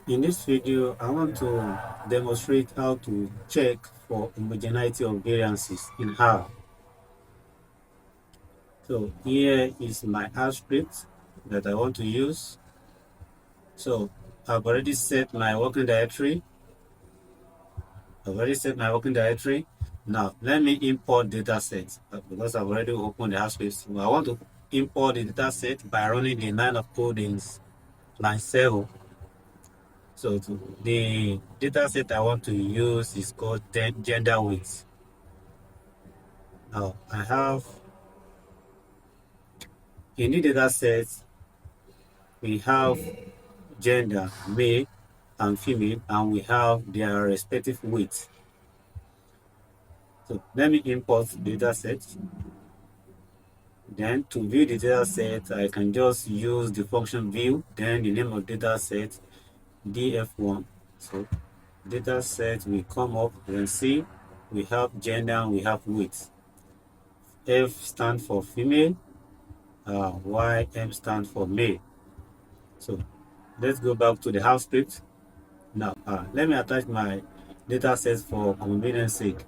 In this video, I want to demonstrate how to check for homogeneity of variances in R. So here is my R script that I want to use. So I've already set my working directory. Now let me import data set because I've already opened the R script. So I want to import the data set by running the line of code in line 7. So the data set I want to use is called gender weight. Now I have in the data set we have gender, male and female, and we have their respective weights. So let me import the data set. Then to view the data set, I can just use the function view, then the name of data set df1. So data set will come up and see we have gender and we have weight. F stands for female, Y, M stands for male. So let's go back to the house script. Now, let me attach my data sets for convenience sake.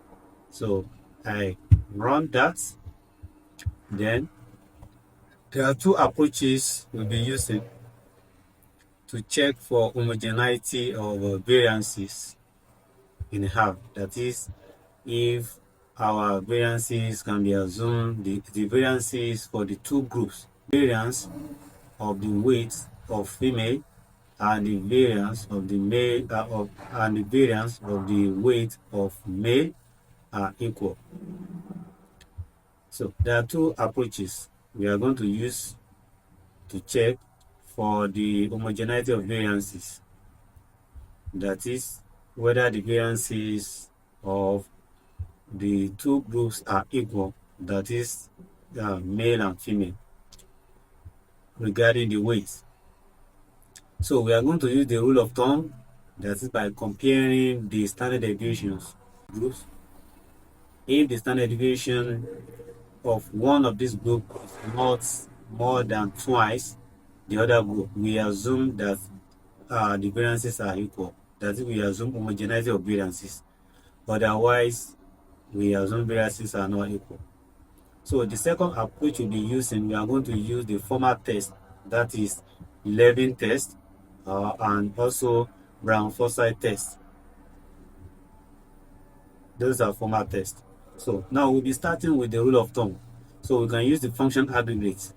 So I run that. Then there are two approaches we'll be using to check for homogeneity of variances in R. That is, if our variances can be assumed, the variances for the two groups, variance of the weight of female and the variance of the male and the variance of the weight of male are equal. So there are two approaches we are going to use to check for the homogeneity of variances. That is, whether the variances of the two groups are equal, that is, male and female, regarding the weight. So we are going to use the rule of thumb, that is by comparing the standard deviations groups. If the standard deviation of one of these groups is not more than twice the other group, we assume that the variances are equal. That is, we assume homogeneity of variances. Otherwise, we assume variances are not equal. So the second approach we'll be using, we are going to use the formal test, that is Levin test, and also Brown-Forsyth test. Those are formal tests. So now we'll be starting with the rule of thumb. So we can use the function aggregate.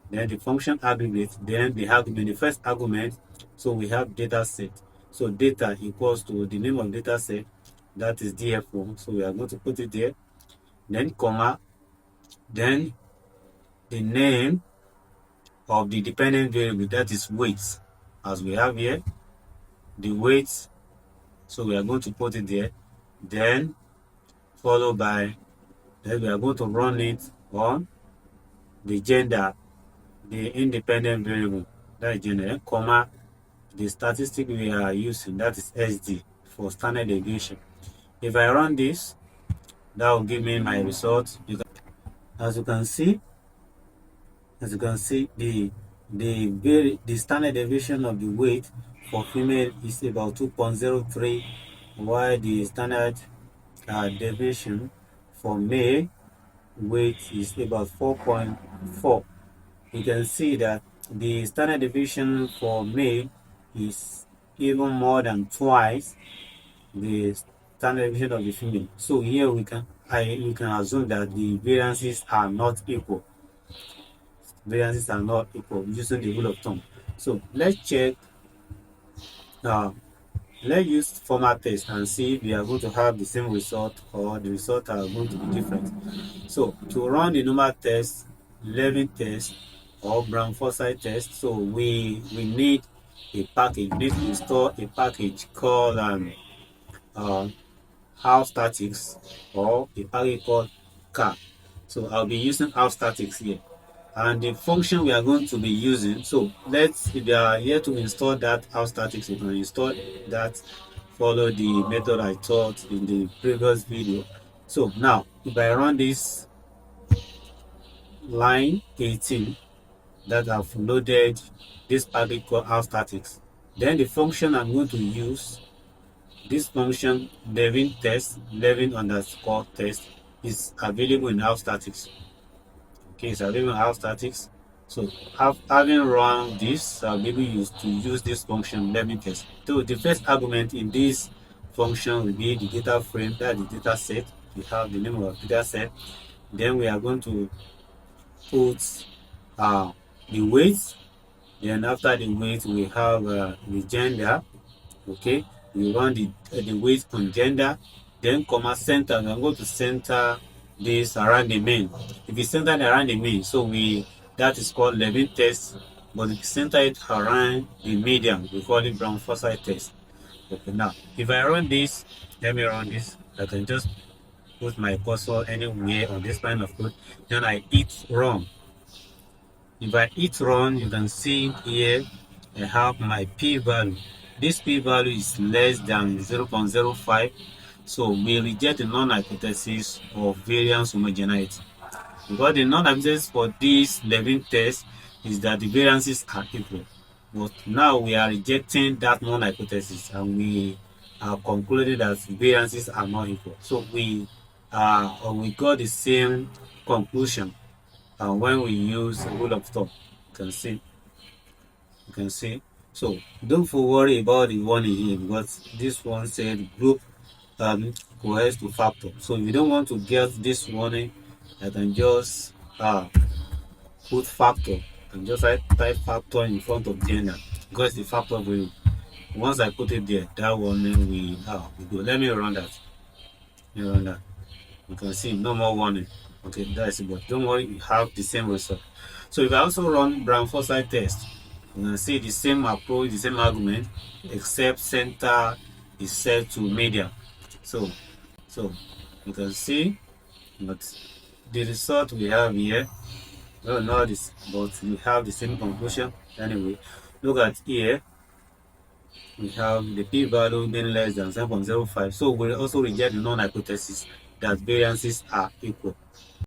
Then the function aggregate, then the argument, the first argument. So we have data set. So data equals to the name of data set, that is df1. So we are going to put it there. Then comma, then the name of the dependent variable, that is weight, as we have here, the weight. So we are going to put it there. Then followed by, then we are going to run it on the gender, the independent variable, that is gender, comma, the statistic we are using, that is SD for standard deviation. If I run this, that will give me my result. As you can see, the standard deviation of the weight for female is about 2.03, while the standard deviation for male weight is about 4.4. You can see that the standard deviation for male is even more than twice the standard deviation of the female. So here we can assume that the variances are not equal. Variances are not equal using the rule of thumb. So let's check. Uh, let's use formal test and see if we are going to have the same result or the results are going to be different. So to run the normal test, Levin test, or Brown-Forsyth test, so we need a package. We need to install a package called house statics, or a package called car. So I'll be using house statics here. And the function we are going to be using, so if you are here to install that house statics, you can install that, follow the method I taught in the previous video. So now if I run this line 18, that I've loaded this package called house statics. Then the function I'm going to use, this function Levin test, Levin underscore test, is available in house statics. Okay, it's available in house statics. So having run this, I'll be able to use this function Levin test. So the first argument in this function will be the data frame, that the data set. We have the name of the data set. Then we are going to put the weight. Then after the weight, we have the gender. Okay, we run the weight on gender, then comma center. I'm going to center this around the main. If you center it around the main, so that is called Levin test. But if you center it around the median, we call it Brown Forsyth test. Okay, now if I run this, let me run this. I can just put my cursor anywhere on this line of code. Then I hit run. If I hit run, you can see here I have my p-value. This p-value is less than 0.05, so we reject the null hypothesis of variance homogeneity. Because the null hypothesis for this Levin test is that the variances are equal. But now we are rejecting that null hypothesis and we are concluding that variances are not equal. So we got the same conclusion when we use rule of thumb. You can see. So don't worry about the one in here, because this one said group coheres to factor. So if you don't want to get this warning, I can just put factor and just type factor in front of gender, because the factor will, once I put it there, that warning we go. Let me run that. You can see no more warning. Okay, that's it. But don't worry, you have the same result. So if I also run Brown Forsyth test, you can see the same approach, the same argument, except center is set to median. So you can see, but the result we have here, well, not this, but we have the same conclusion. Anyway, look at here, we have the p-value being less than 7.05. So we also reject the non-hypothesis that variances are equal.